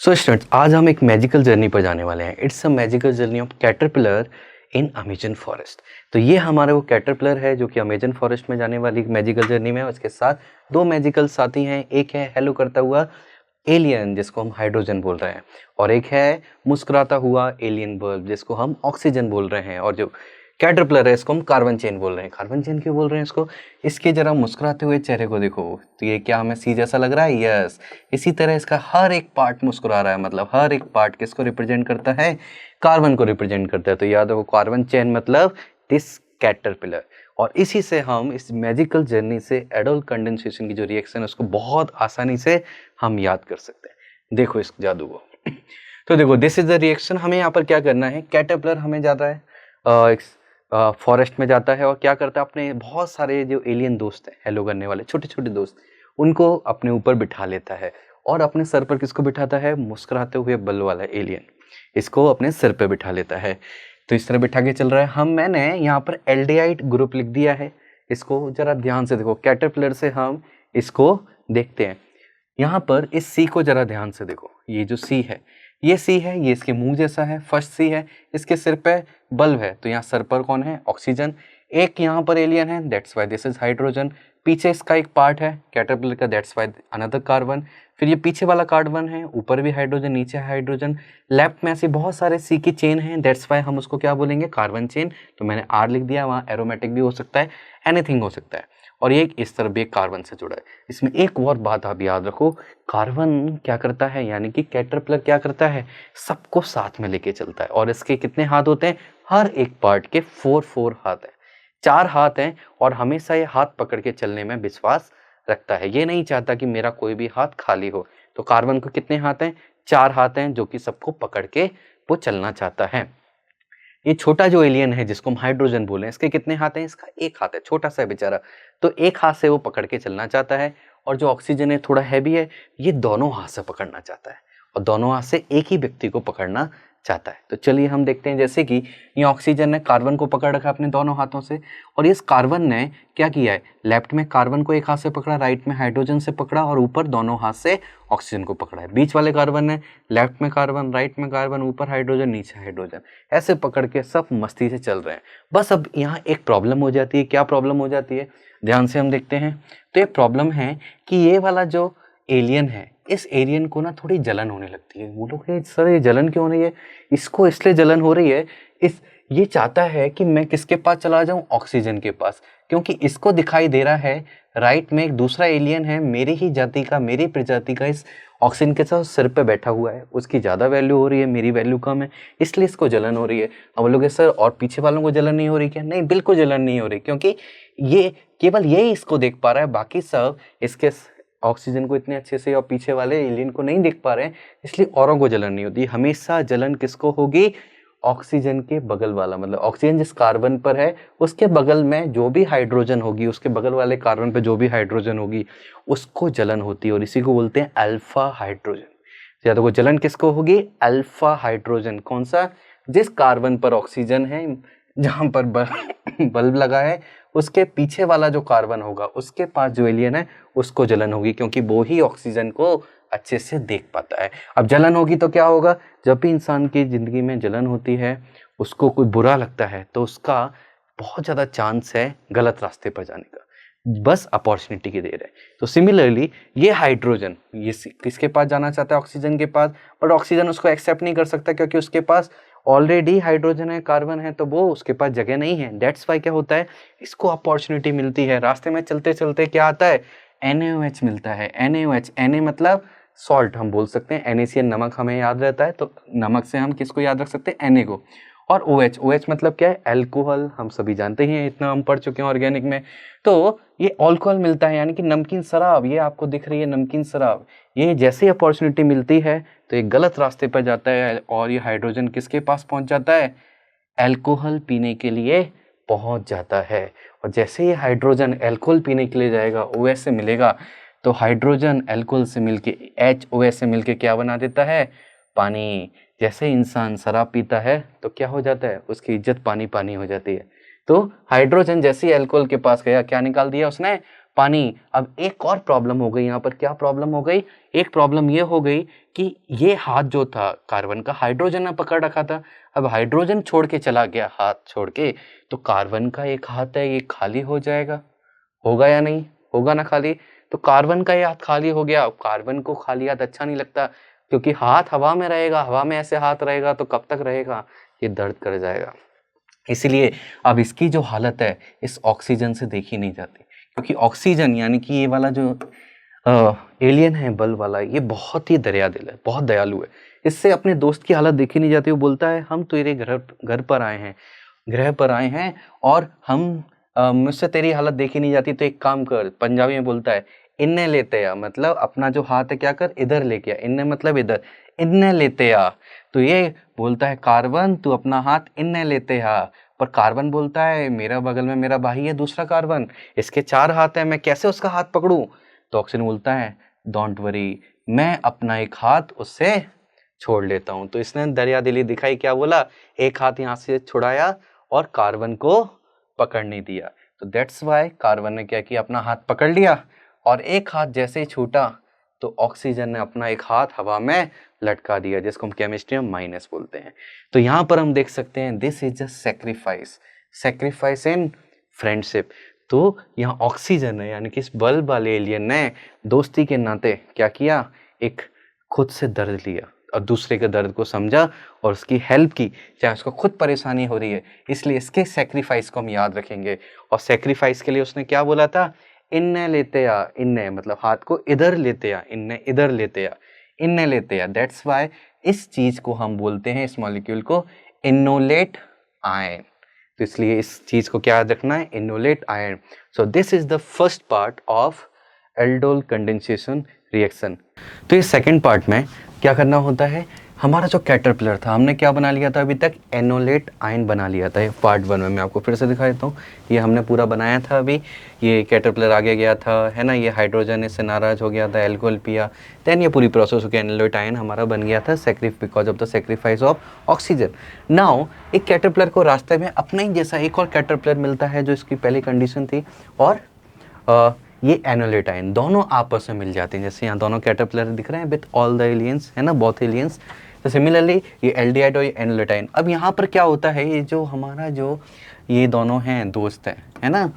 So students, आज हम एक मैजिकल जर्नी पर जाने वाले हैं। It's a magical journey of caterpillar in Amazon forest. तो ये हमारा वो कैटरपिलर है जो कि अमेजन फॉरेस्ट में जाने वाली मैजिकल जर्नी में है। उसके साथ दो मैजिकल साथी हैं। एक है हेलो करता हुआ एलियन जिसको हम हाइड्रोजन बोल रहे हैं, और एक है मुस्कुराता हुआ एलियन बल्ब जिसको हम ऑक्सीजन बोल रहे हैं। और जो कैटरपिलर है इसको हम कार्बन चेन बोल रहे हैं। कार्बन चेन क्यों बोल रहे हैं इसको? इसके जरा मुस्कुराते हुए चेहरे को देखो, तो ये क्या हमें सी जैसा लग रहा है? यस। इसी तरह इसका हर एक पार्ट मुस्कुरा रहा है, मतलब हर एक पार्ट किसको रिप्रेजेंट करता है? कार्बन को रिप्रेजेंट करता है। तो याद रखो, कार्बन चेन मतलब दिस कैटरपिलर। और इसी से हम इस मैजिकल जर्नी से एडोल कंडेंसेशन की जो रिएक्शन है उसको बहुत आसानी से हम याद कर सकते हैं। देखो इस जादू को। तो देखो, दिस इज द रिएक्शन। हमें यहाँ पर क्या करना है? कैटरपिलर हमें जाता है एक फॉरेस्ट में जाता है और क्या करता है, अपने बहुत सारे जो एलियन दोस्त हैं, हेलो करने वाले छोटे छोटे दोस्त, उनको अपने ऊपर बिठा लेता है। और अपने सर पर किसको बिठाता है? मुस्कुराते हुए बल वाला एलियन, इसको अपने सिर पे बिठा लेता है। तो इस तरह बिठा के चल रहा है। मैंने यहाँ पर एल्डिहाइड ग्रुप लिख दिया है। इसको जरा ध्यान से देखो, कैटरपिलर से हम इसको देखते हैं। यहाँ पर इस सी को जरा ध्यान से देखो। ये जो सी है, ये सी है, ये इसके मुंह जैसा है। फर्स्ट सी है, इसके सिर पे बल्ब है, तो यहाँ सर पर कौन है? ऑक्सीजन। एक यहाँ पर एलियन है, that's why this is hydrogen. पीछे इसका एक पार्ट है कैटरपिलर का, दैट्स वाई अनदर कार्बन। फिर ये पीछे वाला कार्बन है, ऊपर भी हाइड्रोजन, नीचे हाइड्रोजन। लेफ्ट में ऐसे बहुत सारे सी की चेन है, दैट्स वाई हम उसको क्या बोलेंगे? Carbon chain. तो मैंने आर लिख दिया, वहाँ एरोमेटिक भी हो सकता है, एनीथिंग हो सकता है। और ये इस तरह भी एक कार्बन से जुड़ा है। इसमें एक और बात आप याद रखो, कार्बन क्या करता है, यानी कि कैटरपिलर क्या करता है? सबको साथ में लेके चलता है। और इसके कितने हाथ होते हैं? हर एक पार्ट के 4 हाथ हैं, 4 हाथ हैं। और हमेशा ये हाथ पकड़ के चलने में विश्वास रखता है। ये नहीं चाहता कि मेरा कोई भी हाथ खाली हो। तो कार्बन को कितने हाथ हैं? 4 हाथ हैं, जो कि सबको पकड़ के वो चलना चाहता है। ये छोटा जो एलियन है जिसको हम हाइड्रोजन बोले, इसके कितने हाथ हैं? इसका एक हाथ है, छोटा सा बेचारा। तो एक हाथ से वो पकड़ के चलना चाहता है। और जो ऑक्सीजन है, थोड़ा हैवी है, ये दोनों हाथ से पकड़ना चाहता है और दोनों हाथ से एक ही व्यक्ति को पकड़ना चाहता है। तो चलिए हम देखते हैं। जैसे कि ये ऑक्सीजन ने कार्बन को पकड़ रखा अपने दोनों हाथों से, और इस कार्बन ने क्या किया है? लेफ्ट में कार्बन को एक हाथ से पकड़ा, राइट में हाइड्रोजन से पकड़ा, और ऊपर दोनों हाथ से ऑक्सीजन को पकड़ा है। बीच वाले कार्बन ने लेफ्ट में कार्बन, राइट में कार्बन, ऊपर हाइड्रोजन, नीचे हाइड्रोजन, ऐसे पकड़ के सब मस्ती से चल रहे हैं। बस अब यहाँ एक प्रॉब्लम हो जाती है। क्या प्रॉब्लम हो जाती है? ध्यान से हम देखते हैं। तो ये प्रॉब्लम है कि ये वाला जो एलियन है, इस एलियन को ना थोड़ी जलन होने लगती है। वो लोग, सर ये जलन क्यों हो रही है? इसको इसलिए जलन हो रही है, ये चाहता है कि मैं किसके पास चला जाऊं? ऑक्सीजन के पास। क्योंकि इसको दिखाई दे रहा है राइट में एक दूसरा एलियन है, मेरी ही जाति का, मेरी प्रजाति का, इस ऑक्सीजन के साथ सिर पे बैठा हुआ है। उसकी ज़्यादा वैल्यू हो रही है, मेरी वैल्यू कम है, इसलिए इसको जलन हो रही है। अब बोलोगे सर और पीछे वालों को जलन नहीं हो रही क्या? नहीं, बिल्कुल जलन नहीं हो रही, क्योंकि ये केवल यही इसको देख पा रहा है, बाकी सब इसके ऑक्सीजन को इतने अच्छे से और पीछे वाले एलियन को नहीं देख पा रहे हैं, इसलिए औरों को जलन नहीं होती। हमेशा जलन किसको होगी? ऑक्सीजन के बगल वाला, मतलब ऑक्सीजन जिस कार्बन पर है उसके बगल में जो भी हाइड्रोजन होगी, उसके बगल वाले कार्बन पे जो भी हाइड्रोजन होगी, उसको जलन होती है। और इसी को बोलते हैं अल्फा हाइड्रोजन। या तो वो जलन किसको होगी? Alpha hydrogen. कौन सा? जिस कार्बन पर ऑक्सीजन है, जहां पर बल्ब लगा है, उसके पीछे वाला जो कार्बन होगा, उसके पास जो एलियन है, उसको जलन होगी, क्योंकि वो ही ऑक्सीजन को अच्छे से देख पाता है। अब जलन होगी तो क्या होगा? जब भी इंसान की जिंदगी में जलन होती है, उसको कोई बुरा लगता है, तो उसका बहुत ज़्यादा चांस है गलत रास्ते पर जाने का। बस अपॉर्चुनिटी की देर है। तो सिमिलरली ये हाइड्रोजन, ये किसके पास जाना चाहता है? ऑक्सीजन के पास। बट ऑक्सीजन उसको एक्सेप्ट नहीं कर सकता, क्योंकि उसके पास ऑलरेडी हाइड्रोजन है, कार्बन है, तो वो उसके पास जगह नहीं है। दैट्स वाई क्या होता है, इसको अपॉर्चुनिटी मिलती है। रास्ते में चलते चलते क्या आता है? NaOH मिलता है। NaOH, Na मतलब सॉल्ट हम बोल सकते हैं। NaCl नमक हमें याद रहता है, तो नमक से हम किसको याद रख सकते हैं? Na को। और OH मतलब क्या है? अल्कोहल। हम सभी जानते हैं, इतना हम पढ़ चुके हैं ऑर्गेनिक में। तो ये अल्कोहल मिलता है, यानी कि नमकीन शराब। ये आपको दिख रही है नमकीन शराब। ये जैसे अपॉर्चुनिटी मिलती है तो ये गलत रास्ते पर जाता है, और ये हाइड्रोजन किसके पास पहुंच जाता है? अल्कोहल पीने के लिए पहुंच जाता है। और जैसे ये हाइड्रोजन अल्कोहल पीने के लिए जाएगा, OH से मिलेगा, तो हाइड्रोजन अल्कोहल से मिलके HOH से मिलके क्या बना देता है? पानी। जैसे इंसान शराब पीता है तो क्या हो जाता है? उसकी इज्जत पानी पानी हो जाती है। तो हाइड्रोजन जैसे ही अल्कोहल के पास गया, क्या निकाल दिया उसने? पानी। अब एक और प्रॉब्लम हो गई यहाँ पर, क्या प्रॉब्लम हो गई? एक प्रॉब्लम ये हो गई कि ये हाथ जो था कार्बन का, हाइड्रोजन ने पकड़ रखा था। अब हाइड्रोजन छोड़ के चला गया, हाथ छोड़ के, तो कार्बन का एक हाथ है ये खाली हो जाएगा, होगा या नहीं? होगा ना खाली। तो कार्बन का ये हाथ खाली हो गया। अब कार्बन को खाली हाथ अच्छा नहीं लगता, क्योंकि हाथ हवा में रहेगा, हवा में ऐसे हाथ रहेगा तो कब तक रहेगा? ये दर्द कर जाएगा। इसलिए अब इसकी जो हालत है इस ऑक्सीजन से देखी नहीं जाती, क्योंकि ऑक्सीजन यानी कि ये वाला जो एलियन है बल्ब वाला, ये बहुत ही दरिया दिल है, बहुत दयालु है। इससे अपने दोस्त की हालत देखी नहीं जाती। वो बोलता है हम तेरे घर पर आए हैं, ग्रह पर आए हैं, और हम मुझसे तेरी हालत देखी नहीं जाती, तो एक काम कर, पंजाबी में बोलता है इन्ने लेते आ, मतलब अपना जो हाथ है क्या कर, इधर लेके आ। इन्ने मतलब इधर, इन्ने लेते आ। तो ये बोलता है कार्बन तू अपना हाथ इन्ने लेते आ, पर कार्बन बोलता है मेरा बगल में मेरा भाई है दूसरा कार्बन, इसके 4 हाथ है, मैं कैसे उसका हाथ पकड़ूं? तो ऑक्सीजन बोलता है डोंट वरी, मैं अपना एक हाथ उससे छोड़ लेता हूं। तो इसने दरिया दिली दिखाई, क्या बोला? एक हाथ यहां से छुड़ाया और कार्बन को पकड़ नहीं दिया। तो दैट्स वाई कार्बन ने क्या किया, अपना हाथ पकड़ लिया, और एक हाथ जैसे ही छूटा तो ऑक्सीजन ने अपना एक हाथ हवा में लटका दिया, जिसको हम केमिस्ट्री में माइनस बोलते हैं। तो यहाँ पर हम देख सकते हैं this is a sacrifice, sacrifice in friendship. तो यहाँ ऑक्सीजन है, यानी कि इस बल्ब वाले एलियन ने दोस्ती के नाते क्या किया, एक खुद से दर्द लिया और दूसरे के दर्द को समझा और उसकी हेल्प की, चाहे उसको खुद परेशानी हो रही है। इसलिए इसके सैक्रिफाइस को हम याद रखेंगे। और सैक्रिफाइस के लिए उसने क्या बोला था? इन्ने लेते आ, इन्ने मतलब हाथ को इधर लेते आ, इन्ने इधर लेते आ, इन्ने लेते आ। दैट्स वाई इस चीज को हम बोलते हैं, इस मॉलिक्यूल को इनोलेट आयन। तो इसलिए इस चीज को क्या याद रखना है, enolate ion. So this is the first part of aldol condensation reaction. तो इस सेकेंड पार्ट में क्या करना होता है, हमारा जो कैटरपिलर था हमने क्या बना लिया था अभी तक, एनोलेट आयन बना लिया था। पार्ट 1 में मैं आपको फिर से दिखा देता हूँ, ये हमने पूरा बनाया था अभी। ये कैटरपिलर आगे गया था, है ना, ये हाइड्रोजन इससे नाराज हो गया था, एल्कोहल पिया, देन ये पूरी प्रोसेस होकर एनोलेट आयन हमारा बन गया था, because of the sacrifice of oxygen. Now एक कैटरपिलर को रास्ते में अपना ही जैसा एक और कैटरपिलर मिलता है जो इसकी पहली कंडीशन थी, और ये एनोलेट आयन दोनों आपस में मिल जाते हैं। जैसे यहाँ दोनों कैटरपिलर दिख रहे हैं विथ ऑल द एलियंस, है ना, बोथ एलियंस। तो सिमिलरली ये एल्डिहाइड और ये एनोलेट आयन। अब यहाँ पर क्या होता है, ये जो हमारा जो ये दोनों हैं दोस्त हैं, है ना,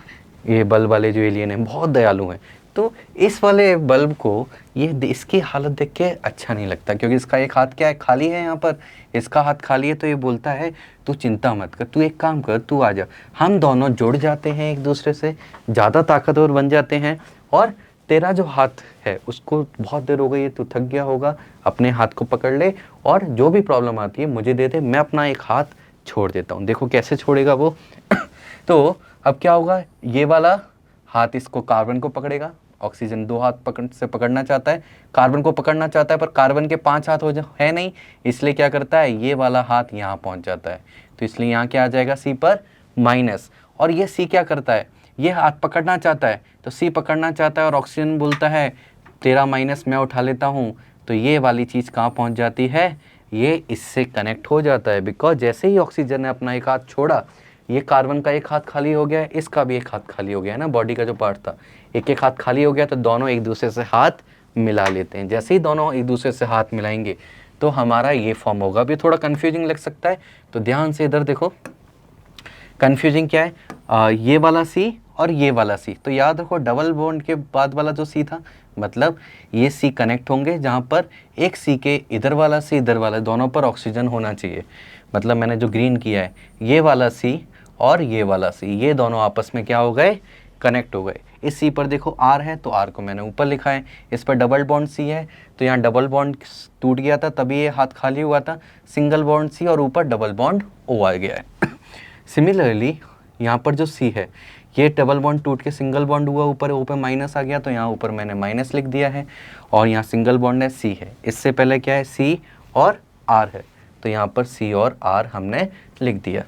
ये बल्ब वाले जो एलियन हैं बहुत दयालु हैं। तो इस वाले बल्ब को ये इसकी हालत देख के अच्छा नहीं लगता, क्योंकि इसका एक हाथ क्या है, खाली है, यहाँ पर इसका हाथ खाली है। तो ये बोलता है तू चिंता मत कर, तू एक काम कर, तू आ जा, हम दोनों जुड़ जाते हैं एक दूसरे से, ज़्यादा ताकतवर बन जाते हैं, और तेरा जो हाथ है उसको बहुत देर हो गई है, तू थक गया होगा, अपने हाथ को पकड़ ले और जो भी प्रॉब्लम आती है मुझे दे दे, मैं अपना एक हाथ छोड़ देता हूँ। देखो कैसे छोड़ेगा वो तो अब क्या होगा, ये वाला हाथ इसको कार्बन को पकड़ेगा, ऑक्सीजन 2 हाथ पकड़ना चाहता है, कार्बन को पकड़ना चाहता है, पर कार्बन के 5 हाथ है नहीं, इसलिए क्या करता है, ये वाला हाथ यहाँ पहुँच जाता है। तो इसलिए यहाँ क्या आ जाएगा, सी पर माइनस। और ये सी क्या करता है, ये हाथ पकड़ना चाहता है, तो सी पकड़ना चाहता है और ऑक्सीजन बोलता है तेरा माइनस मैं उठा लेता हूँ। तो ये वाली चीज़ कहाँ पहुँच जाती है, ये इससे कनेक्ट हो जाता है, बिकॉज जैसे ही ऑक्सीजन ने अपना एक हाथ छोड़ा, ये कार्बन का एक हाथ खाली हो गया है, इसका भी एक हाथ खाली हो गया है ना, बॉडी का जो पार्ट था, एक हाथ खाली हो गया, तो दोनों एक दूसरे से हाथ मिला लेते हैं। जैसे ही दोनों एक दूसरे से हाथ मिलाएंगे तो हमारा ये फॉर्म होगा। अभी थोड़ा कन्फ्यूजिंग लग सकता है, तो ध्यान से इधर देखो, कन्फ्यूजिंग क्या है, ये वाला सी और ये वाला सी। तो याद रखो डबल बॉन्ड के बाद वाला जो सी था, मतलब ये सी कनेक्ट होंगे, जहाँ पर एक सी के इधर वाला सी इधर वाला दोनों पर ऑक्सीजन होना चाहिए। मतलब मैंने जो ग्रीन किया है, ये वाला सी और ये वाला सी, ये दोनों आपस में क्या हो गए, कनेक्ट हो गए। इस सी पर देखो आर है, तो आर को मैंने ऊपर लिखा है, इस पर डबल बॉन्ड सी है, तो यहाँ डबल बॉन्ड टूट गया था तभी ये हाथ खाली हुआ था, सिंगल बॉन्ड सी और ऊपर डबल बॉन्ड ओ आ गया है। सिमिलरली यहाँ पर जो सी है, ये डबल बॉन्ड टूट के सिंगल बॉन्ड हुआ, ऊपर माइनस आ गया, तो यहाँ ऊपर मैंने माइनस लिख दिया है, और यहाँ सिंगल बॉन्ड है, सी है, इससे पहले क्या है, सी और आर है, तो यहाँ पर सी और आर हमने लिख दिया।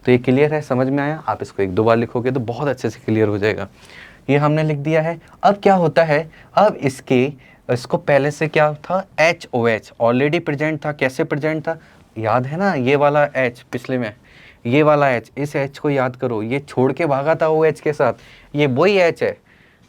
तो ये क्लियर है, समझ में आया? आप इसको 1-2 बार लिखोगे तो बहुत अच्छे से क्लियर हो जाएगा। ये हमने लिख दिया है। अब क्या होता है, अब इसको पहले से क्या था, HOH ऑलरेडी प्रेजेंट था। कैसे प्रेजेंट था, याद है ना, ये वाला H पिछले में, ये वाला H, इस H को याद करो, ये छोड़ के भागा था OH के साथ, ये वही H है,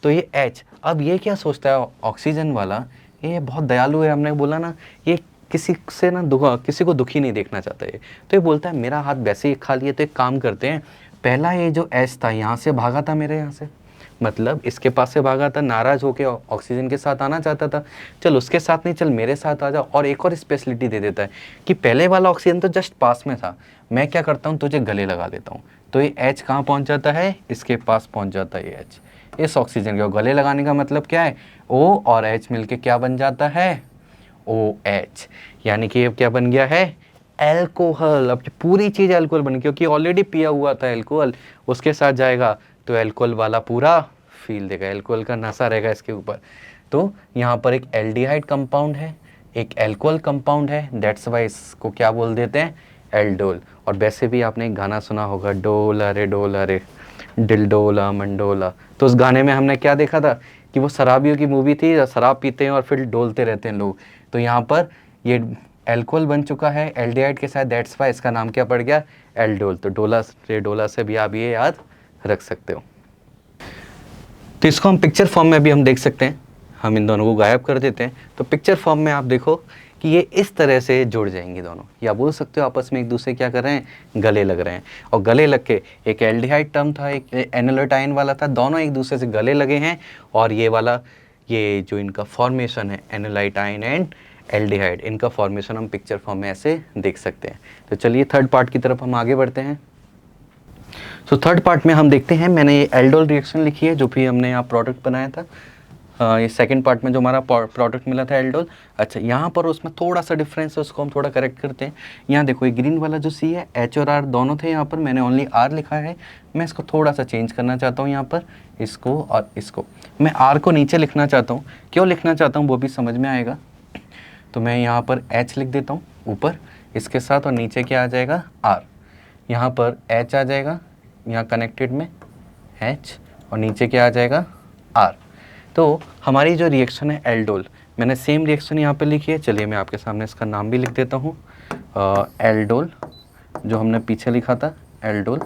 तो ये H, अब ये क्या सोचता है ऑक्सीजन वाला, ये बहुत दयालु है, हमने बोला ना, ये किसी से ना किसी को दुखी नहीं देखना चाहता है। तो ये बोलता है मेरा हाथ वैसे ही खाली है, तो एक काम करते हैं, पहला ये जो H था यहाँ से भागा था मेरे यहाँ से, मतलब इसके पास से भागा था, नाराज होके ऑक्सीजन के साथ आना चाहता था, चल उसके साथ नहीं, चल मेरे साथ आ जा। और एक और स्पेशलिटी दे देता है कि पहले वाला ऑक्सीजन तो जस्ट पास में था, मैं क्या करता हूँ तुझे गले लगा देता हूँ। तो ये H कहाँ पहुँच जाता है, इसके पास पहुँच जाता है ये H, इस ऑक्सीजन के। गले लगाने का मतलब क्या है, O और H मिलके क्या बन जाता है, OH, यानी कि ये क्या बन गया है, एल्कोहल। अब पूरी चीज़ एल्कोहल बन गई, क्योंकि ऑलरेडी पिया हुआ था एल्कोहल, उसके साथ जाएगा तो एल्कोहल वाला पूरा फील देगा, एल्कोहल का नशा रहेगा इसके ऊपर। तो यहाँ पर एक एल्डिहाइड कंपाउंड है, एक एल्कोहल कंपाउंड है, दैट्स वाई इसको क्या बोल देते हैं, एल्डोल। और वैसे भी आपने एक गाना सुना होगा, डोला रे डिलडोला मंडोला, तो उस गाने में हमने क्या देखा था कि वो शराबियों की मूवी थी, शराब पीते हैं और फिर डोलते रहते हैं लोग। तो यहाँ पर ये एल्कोहल बन चुका है एल्डिहाइड के साथ, दैट्स वाई इसका नाम क्या पड़ गया, एल्डोल। तो डोला से भी आप ये याद रख सकते हो। तो इसको हम पिक्चर फॉर्म में भी हम देख सकते हैं, हम इन दोनों को गायब कर देते हैं, तो पिक्चर फॉर्म में आप देखो कि ये इस तरह से जुड़ जाएंगे दोनों, या बोल सकते हो आपस में एक दूसरे क्या कर रहे हैं, गले लग रहे हैं। और गले लग के, एक एल्डिहाइड टर्म था, एक एनोलेटाइन वाला था, दोनों एक दूसरे से गले लगे हैं। और ये वाला, ये जो इनका फॉर्मेशन है एनोलाइटाइन एंड एल्डिहाइड, इनका फॉर्मेशन हम पिक्चर फॉर्म में ऐसे देख सकते हैं। तो चलिए थर्ड पार्ट की तरफ हम आगे बढ़ते हैं। तो थर्ड पार्ट में हम देखते हैं, मैंने ये एल्डोल रिएक्शन लिखी है जो भी हमने यहाँ प्रोडक्ट बनाया था, ये सेकंड पार्ट में जो हमारा प्रोडक्ट मिला था एल्डोल। अच्छा, यहाँ पर उसमें थोड़ा सा डिफरेंस है, उसको हम थोड़ा करेक्ट करते हैं। यहाँ देखो ये ग्रीन वाला जो सी है, H और R दोनों थे, यहाँ पर मैंने ओनली R लिखा है, मैं इसको थोड़ा सा चेंज करना चाहता हूँ। यहाँ पर इसको और इसको मैं R को नीचे लिखना चाहता हूँ, क्यों लिखना चाहता हूँ वो भी समझ में आएगा। तो मैं यहाँ पर H लिख देता हूँ ऊपर इसके साथ, और नीचे क्या आ जाएगा, R। यहाँ पर H आ जाएगा, यहाँ कनेक्टेड में H, और नीचे क्या आ जाएगा, R। तो हमारी जो रिएक्शन है एल्डोल, मैंने सेम रिएक्शन यहाँ पे लिखी है, चलिए मैं आपके सामने इसका नाम भी लिख देता हूँ, एल्डोल, जो हमने पीछे लिखा था एल्डोल।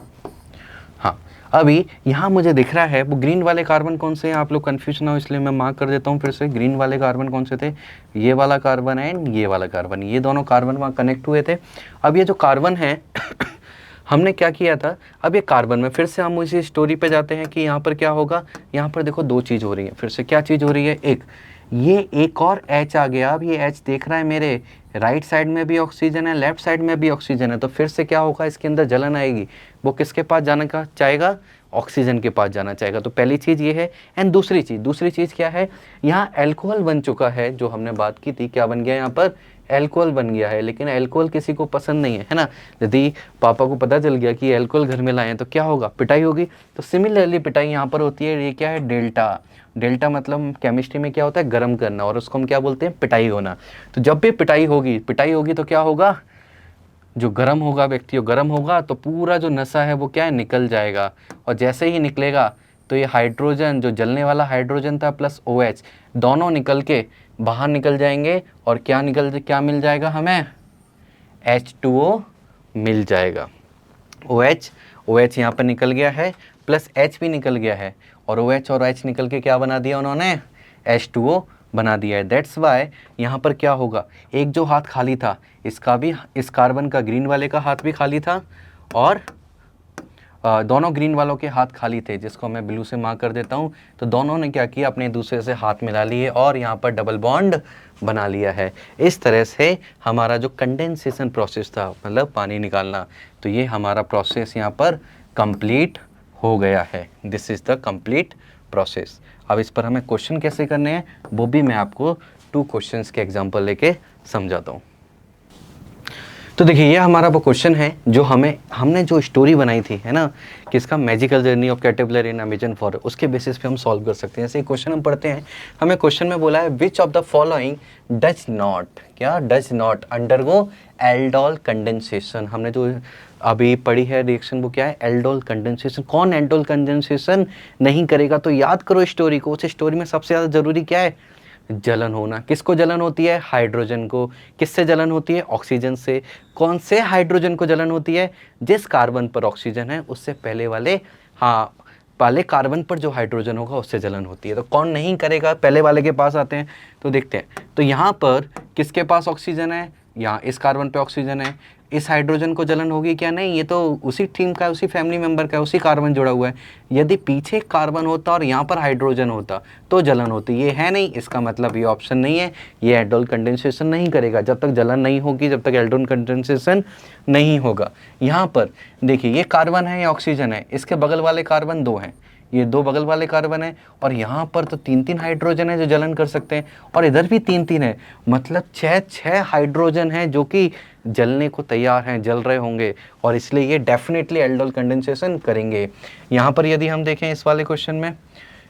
हाँ, अभी यहाँ मुझे दिख रहा है वो ग्रीन वाले कार्बन कौन से हैं, आप लोग कन्फ्यूज ना हो इसलिए मैं मार्क कर देता हूँ फिर से। ग्रीन वाले कार्बन कौन से थे, ये वाला कार्बन एंड ये वाला कार्बन, ये दोनों कार्बन वहाँ कनेक्ट हुए थे। अब ये जो कार्बन है हमने क्या किया था, अब ये कार्बन में फिर से हम उसी स्टोरी पे जाते हैं कि यहाँ पर क्या होगा, यहाँ पर देखो दो चीज़ हो रही है फिर से। क्या चीज़ हो रही है, एक ये एक और H आ गया। अब ये H देख रहा है मेरे राइट साइड में भी ऑक्सीजन है, लेफ्ट साइड में भी ऑक्सीजन है, तो फिर से क्या होगा, इसके अंदर जलन आएगी। वो किसके पास जाना का चाहेगा, ऑक्सीजन के पास जाना चाहेगा। तो पहली चीज़ ये है। एंड दूसरी चीज़ क्या है, यहाँ एल्कोहल बन चुका है, जो हमने बात की थी, क्या बन गया यहाँ पर, एल्कोहल बन गया है। लेकिन एल्कोहल किसी को पसंद नहीं है ना। यदि पापा को पता चल गया कि एल्कोहल घर में लाए हैं तो क्या होगा, पिटाई होगी। तो सिमिलरली पिटाई यहाँ पर होती है। ये क्या है, डेल्टा। डेल्टा मतलब केमिस्ट्री में क्या होता है, गर्म करना, और उसको हम क्या बोलते हैं, पिटाई होना। तो जब भी पिटाई होगी तो क्या होगा, जो गर्म होगा व्यक्ति, गर्म होगा तो पूरा जो नशा है वो क्या है, निकल जाएगा। और जैसे ही निकलेगा तो ये हाइड्रोजन, जो जलने वाला हाइड्रोजन था, प्लस OH दोनों निकल के बाहर निकल जाएंगे। और क्या मिल जाएगा हमें, H2O मिल जाएगा। OH यहाँ पर निकल गया है, प्लस H भी निकल गया है, और OH और H निकल के क्या बना दिया उन्होंने, H2O बना दिया है। दैट्स वाई यहाँ पर क्या होगा, एक जो हाथ खाली था इसका भी, इस कार्बन का ग्रीन वाले का हाथ भी खाली था, और दोनों ग्रीन वालों के हाथ खाली थे, जिसको मैं ब्लू से मार्क कर देता हूँ। तो दोनों ने क्या किया, अपने दूसरे से हाथ मिला लिए और यहाँ पर डबल बॉन्ड बना लिया है। इस तरह से हमारा जो कंडेंसेशन प्रोसेस था, मतलब पानी निकालना, तो ये हमारा प्रोसेस यहाँ पर कंप्लीट हो गया है। This is the complete process. अब इस पर हमें क्वेश्चन कैसे करने हैं वो भी मैं आपको 2 क्वेश्चंस के एग्जांपल लेके समझाता हूँ। तो देखिए ये हमारा वो क्वेश्चन है जो हमने जो स्टोरी बनाई थी, है ना, कि इसका magical journey of caterpillar in Amazon forest, उसके बेसिस पे हम सॉल्व कर सकते हैं। जैसे क्वेश्चन हम पढ़ते हैं, हमें क्वेश्चन में बोला है which of the following does not undergo aldol condensation. हमने जो अभी पढ़ी है रिएक्शन वो क्या है, एल्डोल कंडेंसेशन। कौन एल्डोल कंडेंसेशन नहीं करेगा, तो याद करो स्टोरी को। उस स्टोरी में सबसे ज़्यादा ज़रूरी क्या है, जलन होना। किसको जलन होती है, हाइड्रोजन को। किससे जलन होती है, ऑक्सीजन से। कौन से हाइड्रोजन को जलन होती है, जिस कार्बन पर ऑक्सीजन है उससे पहले वाले, हाँ, पहले कार्बन पर जो हाइड्रोजन होगा उससे जलन होती है। तो कौन नहीं करेगा, पहले वाले के पास आते हैं तो देखते हैं। तो यहाँ पर किसके पास ऑक्सीजन है, यहाँ इस कार्बन पे ऑक्सीजन है, इस हाइड्रोजन को जलन होगी क्या, नहीं, ये तो उसी टीम का, उसी फैमिली मेंबर का, उसी कार्बन जुड़ा हुआ है। यदि पीछे कार्बन होता और यहाँ पर हाइड्रोजन होता तो जलन होती, ये है नहीं, इसका मतलब ये ऑप्शन नहीं है, ये एल्डोल कंडेंसेशन नहीं करेगा। जब तक जलन नहीं होगी, जब तक एल्डोल कंडेंसेशन नहीं होगा। यहाँ पर देखिए ये कार्बन है, ये ऑक्सीजन है, इसके बगल वाले कार्बन 2 हैं, ये 2 बगल वाले कार्बन है, और यहाँ पर तो 3-3 हाइड्रोजन है जो जलन कर सकते हैं, और इधर भी 3-3 है, मतलब 6 हाइड्रोजन है जो कि जलने को तैयार हैं, जल रहे होंगे, और इसलिए ये डेफिनेटली एल्डोल कंडेंसेशन करेंगे। यहाँ पर यदि हम देखें इस वाले क्वेश्चन में,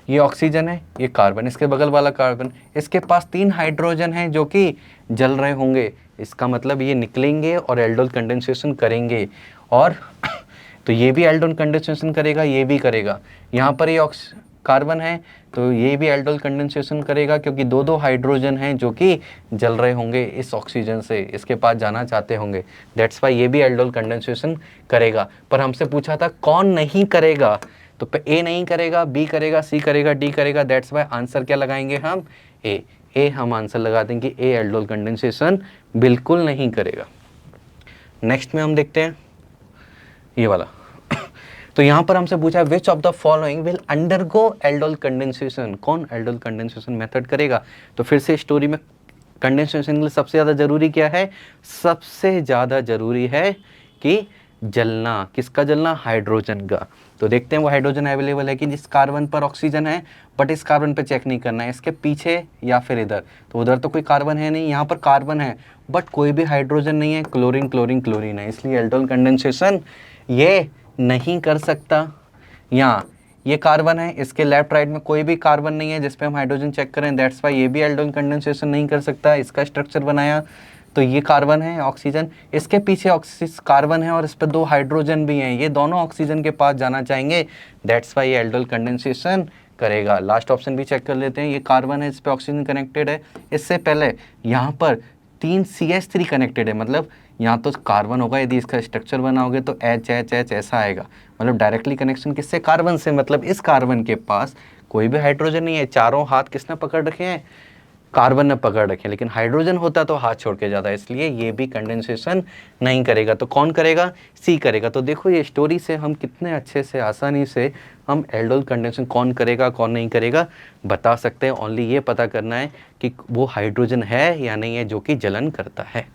ये ऑक्सीजन है, ये कार्बन, इसके बगल वाला कार्बन, इसके पास 3 हाइड्रोजन हैं जो कि जल रहे होंगे, इसका मतलब ये निकलेंगे और एल्डोल कंडेंसेशन करेंगे। और तो ये भी एल्डोल कंडेंसेशन करेगा, ये भी करेगा। यहाँ पर ये कार्बन है तो ये भी एल्डोल कंडेंसेशन करेगा, क्योंकि 2-2 हाइड्रोजन हैं जो कि जल रहे होंगे इस ऑक्सीजन से, इसके पास जाना चाहते होंगे, दैट्स वाई ये भी एल्डोल कंडेंसेशन करेगा। पर हमसे पूछा था कौन नहीं करेगा, तो ए नहीं करेगा, बी करेगा, सी करेगा, डी करेगा, दैट्स वाई आंसर क्या लगाएंगे हम, ए हम आंसर लगा देंगे, ए एल्डोल कंडेंसेशन बिल्कुल नहीं करेगा। नेक्स्ट में हम देखते हैं ये वाला। तो यहाँ पर हमसे पूछा है which of the following will undergo aldol condensation, कौन एल्डोल कंडेंसेशन मेथड करेगा। तो फिर से स्टोरी में कंडेंसेशन के लिए सबसे ज़्यादा जरूरी क्या है, सबसे ज़्यादा जरूरी है कि जलना, किसका जलना, हाइड्रोजन का। तो देखते हैं वो हाइड्रोजन अवेलेबल है कि जिस कार्बन पर ऑक्सीजन है, बट इस कार्बन पे चेक नहीं करना है, इसके पीछे या फिर इधर, तो उधर तो कोई कार्बन है नहीं, यहाँ पर कार्बन है बट कोई भी हाइड्रोजन नहीं है, क्लोरीन क्लोरीन क्लोरीन है, इसलिए एल्डोल कंडेंसेशन ये नहीं कर सकता। यहाँ ये कार्बन है, इसके लेफ्ट राइट में कोई भी कार्बन नहीं है जिस पे हम हाइड्रोजन चेक करें, दैट्स वाई ये भी एल्डोल कंडेंसेशन नहीं कर सकता। इसका स्ट्रक्चर बनाया तो ये कार्बन है, ऑक्सीजन, इसके पीछे कार्बन है और इस पर 2 हाइड्रोजन भी हैं, ये दोनों ऑक्सीजन के पास जाना चाहेंगे, दैट्स वाई ये एल्डोल कंडेंसेशन करेगा। लास्ट ऑप्शन भी चेक कर लेते हैं, ये कार्बन है, इस पर ऑक्सीजन कनेक्टेड है, इससे पहले यहाँ पर 3 CH3 कनेक्टेड है, मतलब यहाँ तो कार्बन होगा, यदि इसका स्ट्रक्चर बनाओगे तो H ऐसा आएगा, मतलब डायरेक्टली कनेक्शन किससे, कार्बन से, मतलब इस कार्बन के पास कोई भी हाइड्रोजन नहीं है, चारों हाथ किसने पकड़ रखे हैं, कार्बन ने पकड़ रखे हैं, लेकिन हाइड्रोजन होता तो हाथ छोड़ के जाता है, इसलिए ये भी कंडेंसेशन नहीं करेगा। तो कौन करेगा, सी करेगा। तो देखो ये स्टोरी से हम कितने अच्छे से, आसानी से हम एल्डोल कंडेंसेशन कौन करेगा कौन नहीं करेगा बता सकते हैं। ओनली ये पता करना है कि वो हाइड्रोजन है या नहीं है जो कि जलन करता है।